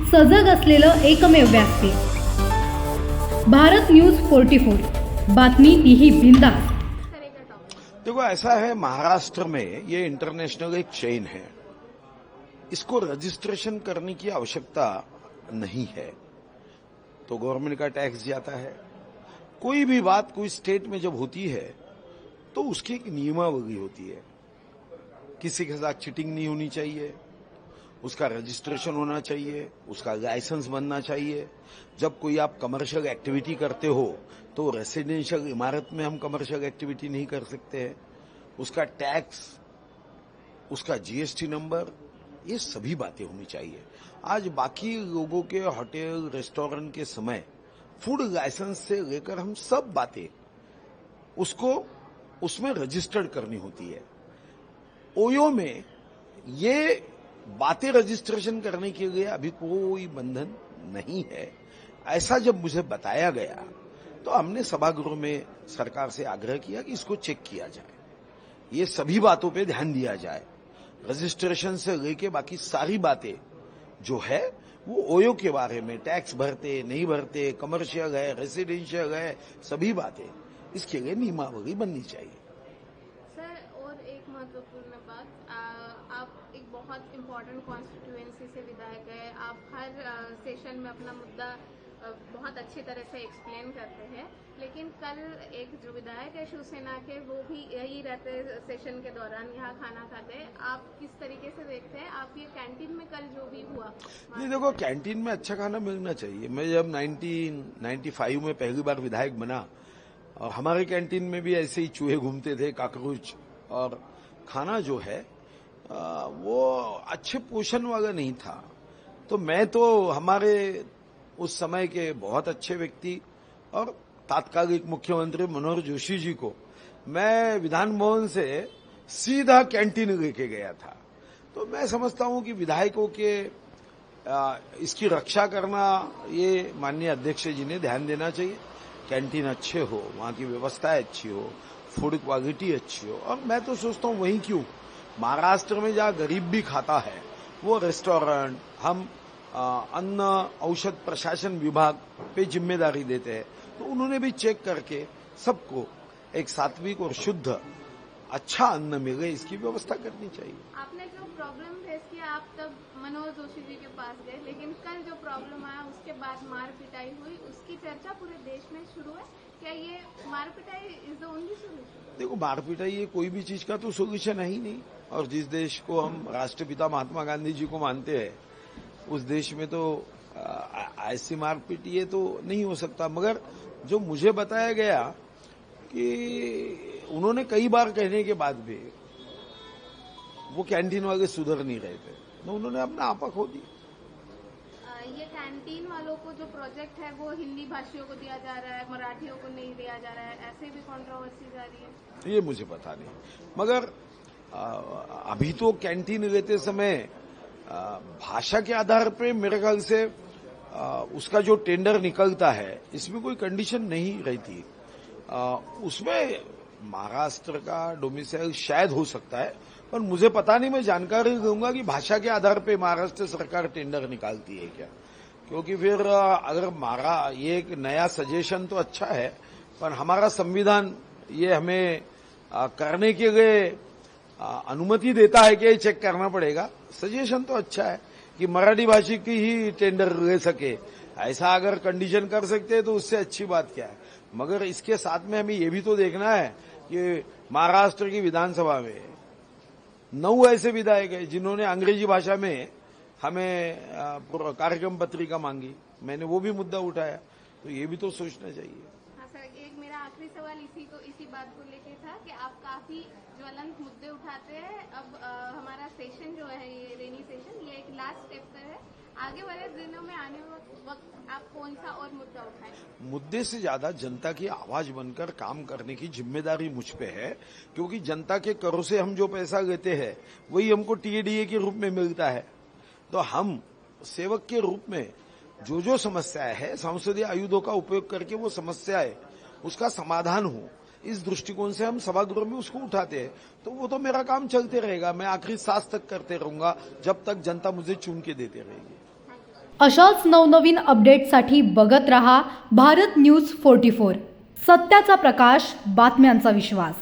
सजग असलेलं एकमेव व्यासपीठ भारत न्यूज 44 बातमी तीही बिंदास। देखो, ऐसा है, महाराष्ट्र में ये इंटरनेशनल एक चेन है, इसको रजिस्ट्रेशन करने की आवश्यकता नहीं है। तो गवर्नमेंट का टैक्स जाता है। कोई भी बात कोई स्टेट में जब होती है तो उसकी एक नियमावली होती है। किसी के साथ चीटिंग नहीं होनी चाहिए, उसका रजिस्ट्रेशन होना चाहिए, उसका लाइसेंस बनना चाहिए। जब कोई आप कमर्शियल एक्टिविटी करते हो तो रेसिडेंशियल इमारत में हम कमर्शियल एक्टिविटी नहीं कर सकते हैं। उसका टैक्स, उसका जीएसटी नंबर, ये सभी बातें होनी चाहिए। आज बाकी लोगों के होटल रेस्टोरेंट के समय फूड लाइसेंस से लेकर हम सब बातें उसको उसमें रजिस्टर्ड करनी होती है। ओयो में ये बातें रजिस्ट्रेशन करने के लिए अभी कोई बंधन नहीं है। ऐसा जब मुझे बताया गया तो हमने सभागृह में सरकार से आग्रह किया कि इसको चेक किया जाए, ये सभी बातों पे ध्यान दिया जाए। रजिस्ट्रेशन से लेके बाकी सारी बातें जो है वो ओयो के बारे में, टैक्स भरते नहीं भरते, कमर्शियल है रेसिडेंशियल है, सभी बातें, इसके लिए नियमावली बननी चाहिए। सर, और एक महत्वपूर्ण बात, आप एक बहुत इम्पोर्टेंट कॉन्स्टिट्यूएंसी से विधायक है। आप हर सेशन में अपना मुद्दा बहुत अच्छी तरह से एक्सप्लेन करते हैं, लेकिन कल एक जो विधायक है शिवसेना के, वो भी यही रहते सेशन के दौरान यहाँ खाना खाते हैं। आप किस तरीके से देखते हैं? आप ये कैंटीन में कल जो भी हुआ, नहीं, देखो, कैंटीन में अच्छा खाना मिलना चाहिए। मैं जब 1995 में पहली बार विधायक बना और हमारे कैंटीन में भी ऐसे ही चूहे घूमते थे, काकरोच, और खाना जो है वो अच्छे पोषण वाला नहीं था। तो मैं तो हमारे उस समय के बहुत अच्छे व्यक्ति और तात्कालिक मुख्यमंत्री मनोहर जोशी जी को मैं विधान भवन से सीधा कैंटीन लेके गया था। तो मैं समझता हूं कि विधायकों के इसकी रक्षा करना, ये माननीय अध्यक्ष जी ने ध्यान देना चाहिए। कैंटीन अच्छे हो, वहां की व्यवस्थाएं अच्छी हो, फूड क्वालिटी अच्छी हो। और मैं तो सोचता हूं वहीं क्यों, महाराष्ट्र में जहां गरीब भी खाता है वो रेस्टोरेंट हम अन्न औषध प्रशासन विभाग पे जिम्मेदारी देते हैं। तो उन्होंने भी चेक करके सबको एक सात्विक और शुद्ध अच्छा अन्न मिले, इसकी व्यवस्था करनी चाहिए। आपने जो प्रॉब्लम फेस किया, आप तब मनोहर जोशी जी के पास गए, लेकिन कल जो प्रॉब्लम आया उसके बाद मार पिटाई हुई, उसकी चर्चा पूरे देश में शुरू है। क्या ये मार पिटाई इज द ओनली सोल्यूशन? देखो, मार पिटाई ये कोई भी चीज का तो सोल्यूशन है ही नहीं। और जिस देश को हम राष्ट्रपिता महात्मा गांधी जी को मानते हैं, उस देश में तो ऐसी मारपीट ये तो नहीं हो सकता। मगर जो मुझे बताया गया कि उन्होंने कई बार कहने के बाद भी वो कैंटीन वाले सुधर नहीं रहे थे, तो उन्होंने अपना आपा खो दी। ये कैंटीन वालों को जो प्रोजेक्ट है वो हिंदी भाषियों को दिया जा रहा है, मराठियों को नहीं दिया जा रहा है, ऐसे भी कंट्रोवर्सी जा रही है। ये मुझे पता नहीं, मगर अभी तो कैंटीन लेते समय भाषा के आधार पे मेरे ख्याल से उसका जो टेंडर निकलता है, इसमें कोई कंडीशन नहीं रहती। उसमें महाराष्ट्र का डोमिसाइल शायद हो सकता है, पर मुझे पता नहीं। मैं जानकारी दूंगा कि भाषा के आधार पे महाराष्ट्र सरकार टेंडर निकालती है क्या, क्योंकि फिर अगर ये एक नया सजेशन तो अच्छा है, पर हमारा संविधान ये हमें करने के लिए अनुमति देता है कि ये चेक करना पड़ेगा। सजेशन तो अच्छा है कि मराठी भाषी की ही टेंडर ले सके, ऐसा अगर कंडीशन कर सकते हैं तो उससे अच्छी बात क्या है। मगर इसके साथ में हमें ये भी तो देखना है कि महाराष्ट्र की विधानसभा में 9 ऐसे विधायक हैं जिन्होंने अंग्रेजी भाषा में हमें कार्यक्रम पत्रिका मांगी, मैंने वो भी मुद्दा उठाया। तो ये भी तो सोचना चाहिए। हाँ सर, एक मेरा आखिरी सवाल इसी बात को लेके था कि आप काफी ज्वलंत मुद्दे उठाते हैं। अब हमारा सेशन जो है, ये रेनी सेशन, ये एक लास्ट स्टेप पर है। आगे वाले दिनों में आने वक्त आप कौन सा और मुद्दा उठाएं? मुद्दे से ज्यादा जनता की आवाज बनकर काम करने की जिम्मेदारी मुझ पे है, क्योंकि जनता के करों से हम जो पैसा लेते हैं वही हमको टीएडीए के रूप में मिलता है। तो हम सेवक के रूप में जो समस्याएं है, संसदीय आयुधों का उपयोग करके वो समस्याएं उसका समाधान हो, इस दृष्टिकोण से हम सभागृह में उसको उठाते हैं। तो वो तो मेरा काम चलते रहेगा, मैं आखिरी सांस तक करते रहूंगा जब तक जनता मुझे चुन के देते रहेगी। अशाच नवनवीन अपडेटसाठी बघत रहा भारत न्यूज 44. सत्याचा प्रकाश, बातम्यांचा विश्वास.